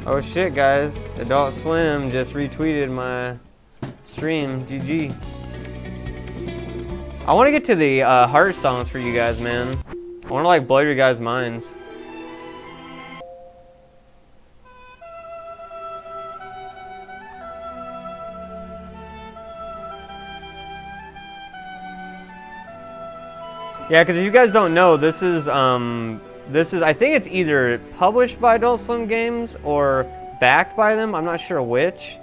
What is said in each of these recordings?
Oh shit, guys. Adult Swim just retweeted my stream. GG. I want to get to the heart songs for you guys, man. I want to like blow your guys' minds. Yeah, because if you guys don't know, this is I think it's either published by Adult Swim Games or backed by them. I'm not sure which.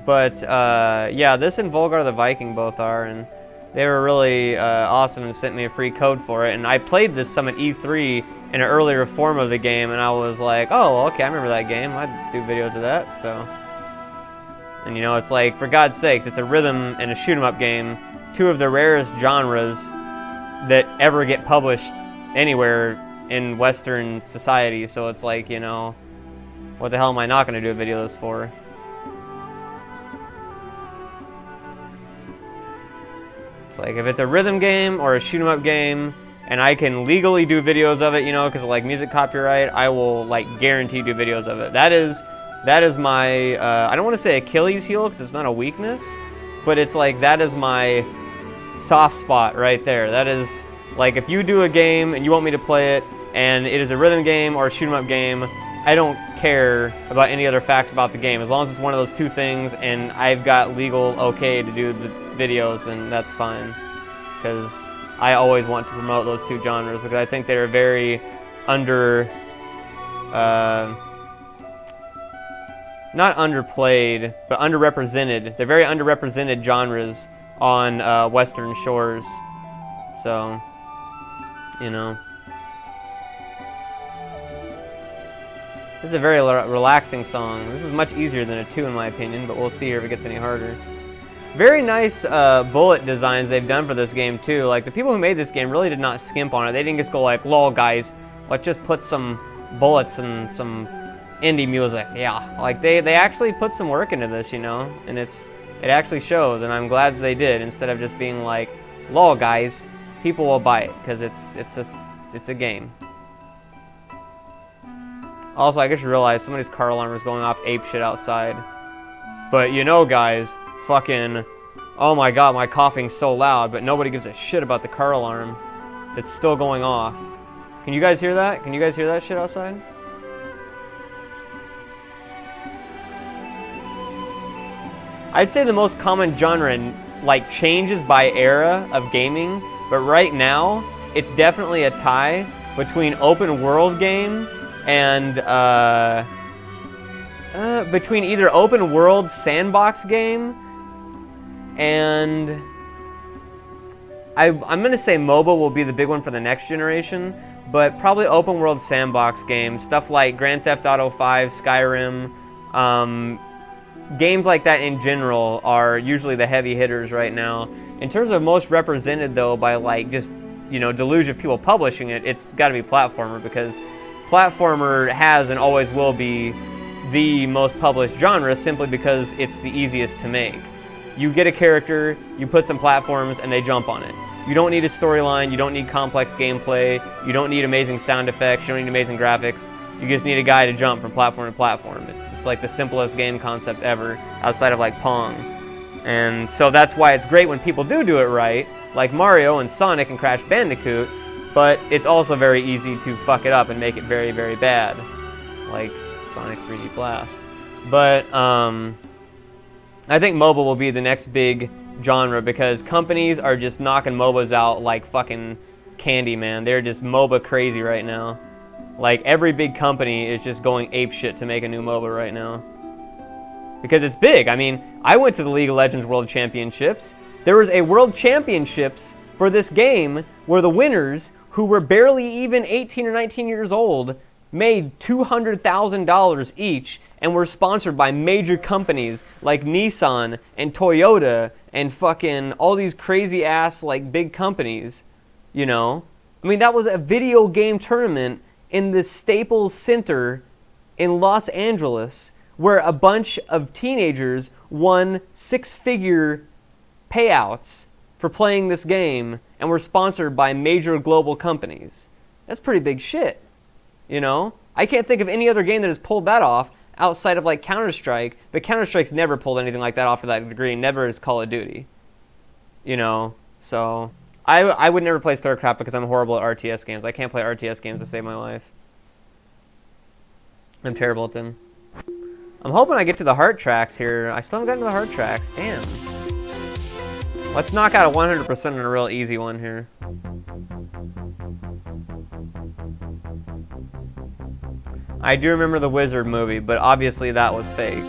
But yeah, this and Volgar the Viking both are, and they were really awesome and sent me a free code for it. And I played this some at E3 in an earlier form of the game, and I was like, oh, okay, I remember that game. I'd do videos of that, so. And you know, it's like, for God's sakes, it's a rhythm and a shoot 'em up game, two of the rarest genres that ever get published anywhere in Western society. So it's like, you know, what the hell am I not going to do a video of this for? It's like, if it's a rhythm game or a shoot 'em up game, and I can legally do videos of it, you know, because of like music copyright, I will like guarantee do videos of it. That is my, I don't want to say Achilles heel, because it's not a weakness, but it's like, that is my soft spot right there. That is, like, if you do a game and you want me to play it, and it is a rhythm game or a shoot 'em up game, I don't care about any other facts about the game. As long as it's one of those two things and I've got legal okay to do the videos, then that's fine. Because I always want to promote those two genres, because I think they're very not underplayed, but underrepresented. They're very underrepresented genres on Western shores. So, you know. This is a very relaxing song. This is much easier than a 2 in my opinion, but we'll see here if it gets any harder. Very nice bullet designs they've done for this game too. Like, the people who made this game really did not skimp on it. They didn't just go like, lol guys, let's just put some bullets and some indie music. Yeah, like they actually put some work into this, you know, and it actually shows, and I'm glad that they did, instead of just being like, lol guys, people will buy it because it's a game. Also, I just realized somebody's car alarm is going off apeshit outside. But you know, guys, fucking, oh my god, my coughing's so loud, but nobody gives a shit about the car alarm that's still going off. Can you guys hear that? Can you guys hear that shit outside? I'd say the most common genre, like, changes by era of gaming, but right now, it's definitely a tie between open world game and between either open world sandbox game and I'm gonna say MOBA will be the big one for the next generation, but probably open world sandbox games, stuff like Grand Theft Auto 5, Skyrim, games like that in general are usually the heavy hitters right now. In terms of most represented though by like just, you know, deluge of people publishing it, it's got to be platformer, because platformer has and always will be the most published genre simply because it's the easiest to make. You get a character, you put some platforms, and they jump on it. You don't need a storyline, you don't need complex gameplay, you don't need amazing sound effects, you don't need amazing graphics. You just need a guy to jump from platform to platform. It's like the simplest game concept ever, outside of like Pong. And so that's why it's great when people do it right, like Mario and Sonic and Crash Bandicoot, but it's also very easy to fuck it up and make it very, very bad, like Sonic 3D Blast. But I think MOBA will be the next big genre, because companies are just knocking MOBAs out like fucking candy, man. They're just MOBA crazy right now. Like, every big company is just going apeshit to make a new MOBA right now. Because it's big. I mean, I went to the League of Legends World Championships. There was a World Championships for this game where the winners, who were barely even 18 or 19 years old, made $200,000 each and were sponsored by major companies like Nissan and Toyota and fucking all these crazy ass like big companies, you know? I mean, that was a video game tournament in the Staples Center in Los Angeles, where a bunch of teenagers won 6-figure payouts for playing this game and were sponsored by major global companies. That's pretty big shit, you know? I can't think of any other game that has pulled that off, outside of like Counter-Strike, but Counter-Strike's never pulled anything like that off to that degree, never is Call of Duty. You know, so I would never play StarCraft because I'm horrible at RTS games. I can't play RTS games to save my life. I'm terrible at them. I'm hoping I get to the heart tracks here. I still haven't gotten to the heart tracks. Damn. Let's knock out a 100% on a real easy one here. I do remember the Wizard movie, but obviously that was fake.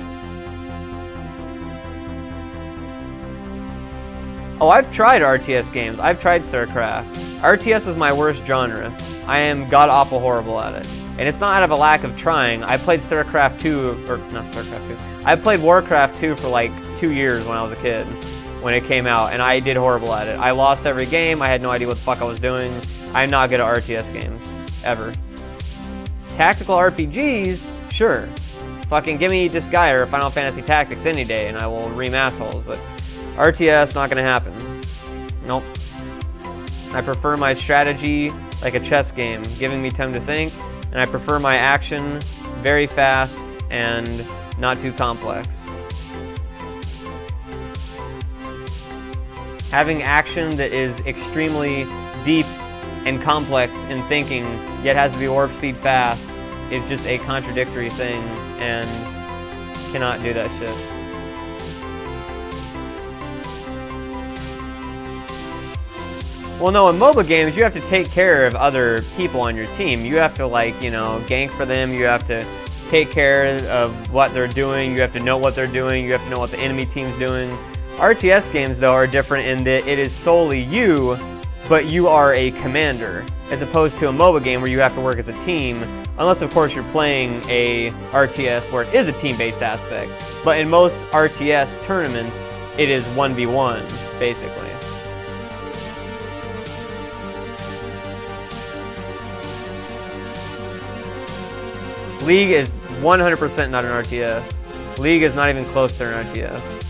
Oh, I've tried RTS games. I've tried StarCraft. RTS is my worst genre. I am god-awful horrible at it. And it's not out of a lack of trying. I played StarCraft 2, or not StarCraft 2. I played Warcraft 2 for like 2 years when I was a kid, when it came out, and I did horrible at it. I lost every game. I had no idea what the fuck I was doing. I'm not good at RTS games, ever. Tactical RPGs, sure. Fucking give me Disgaea or Final Fantasy Tactics any day, and I will ream assholes, but RTS, not gonna happen. Nope. I prefer my strategy like a chess game, giving me time to think, and I prefer my action very fast and not too complex. Having action that is extremely deep and complex in thinking, yet has to be warp speed fast, is just a contradictory thing, and cannot do that shit. Well, no, in MOBA games, you have to take care of other people on your team. You have to, like, you know, gank for them. You have to take care of what they're doing. You have to know what they're doing. You have to know what the enemy team's doing. RTS games, though, are different in that it is solely you, but you are a commander, as opposed to a MOBA game where you have to work as a team, unless, of course, you're playing a RTS where it is a team-based aspect. But in most RTS tournaments, it is 1v1, basically. League is 100% not an RTS. League is not even close to an RTS.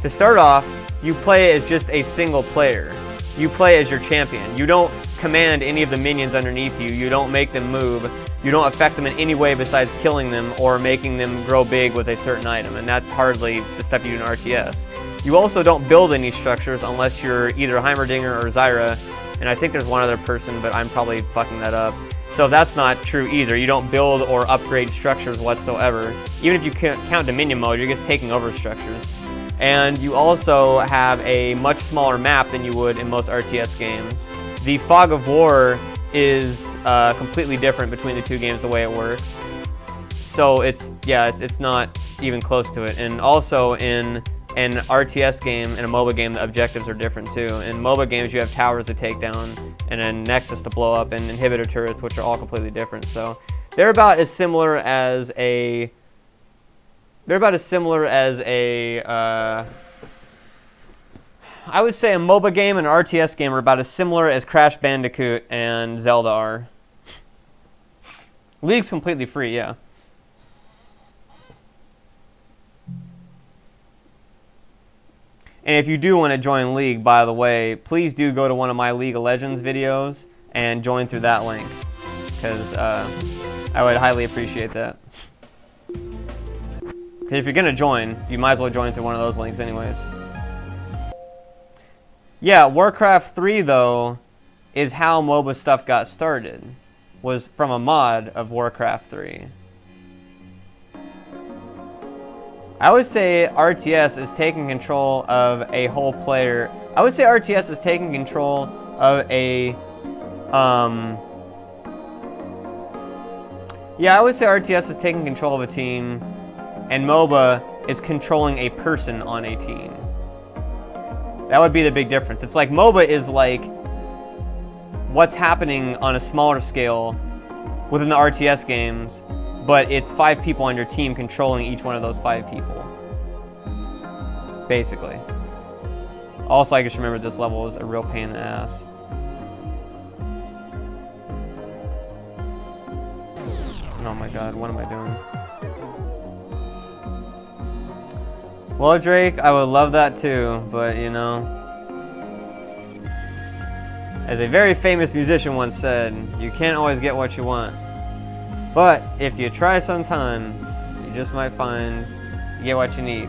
To start off, you play as just a single player. You play as your champion. You don't command any of the minions underneath you. You don't make them move. You don't affect them in any way besides killing them or making them grow big with a certain item, and that's hardly the stuff you do in RTS. You also don't build any structures unless you're either Heimerdinger or Zyra, and I think there's one other person, but I'm probably fucking that up. So that's not true either. You don't build or upgrade structures whatsoever. Even if you count Dominion mode, you're just taking over structures. And you also have a much smaller map than you would in most RTS games. The Fog of War is completely different between the two games, the way it works. So it's not even close to it. And also in an RTS game and a MOBA game, the objectives are different too. In MOBA games, you have towers to take down and a nexus to blow up and inhibitor turrets, which are all completely different. So they're about as similar as a I would say a MOBA game and an RTS game are about as similar as Crash Bandicoot and Zelda are. League's completely free, yeah. And if you do want to join League, by the way, please do go to one of my League of Legends videos and join through that link, because I would highly appreciate that. Because if you're going to join, you might as well join through one of those links anyways. Yeah, Warcraft 3, though, is how MOBA stuff got started. Was from a mod of Warcraft 3. I would say RTS is taking control of a whole player. I would say RTS is taking control of a... yeah, I would say RTS is taking control of a team, and MOBA is controlling a person on a team. That would be the big difference. It's like MOBA is like what's happening on a smaller scale within the RTS games, but it's 5 people on your team controlling each one of those 5 people. Basically. Also, I just remember this level is a real pain in the ass. Oh my god, what am I doing? Well, Drake, I would love that too, but you know, as a very famous musician once said, you can't always get what you want. But if you try sometimes, you just might find you get what you need.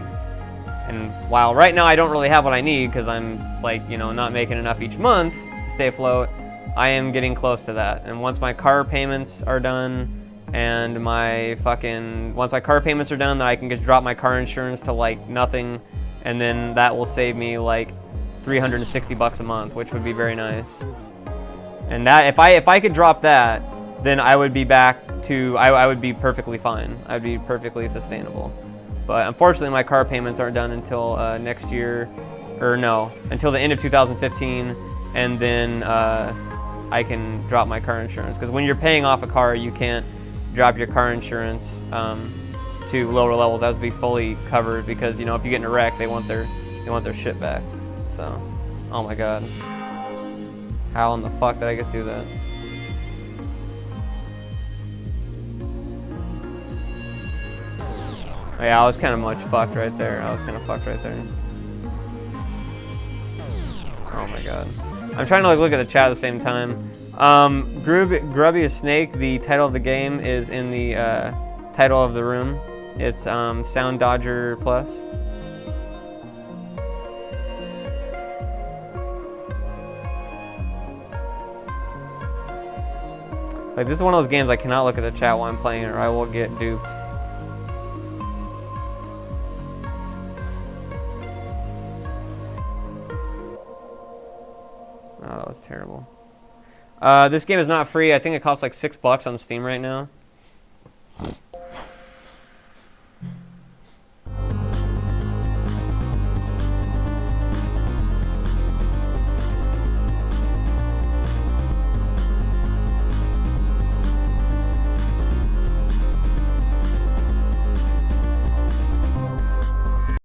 And while right now I don't really have what I need because I'm like, you know, not making enough each month to stay afloat, I am getting close to that. And once my car payments are done, and once my car payments are done, then I can just drop my car insurance to like nothing, and then that will save me like $360 a month, which would be very nice. And that if I could drop that, then I would be back to I would be perfectly fine. I'd be perfectly sustainable. But unfortunately, my car payments aren't done until next year, or no, until the end of 2015, and then I can drop my car insurance. Because when you're paying off a car, you can't drop your car insurance to lower levels. That has to be fully covered because, you know, if you get in a wreck, they want their shit back. So, oh my god, how in the fuck did I just do that? Oh, yeah, I was kind of much fucked right there. I was kind of fucked right there. Oh my god. I'm trying to like look at the chat at the same time. Grubby a Snake, the title of the game is in the title of the room. It's Soundodger Plus. Like, this is one of those games I cannot look at the chat while I'm playing it or I will get duped. Oh, that was terrible. This game is not free. I think it costs like $6 on Steam right now.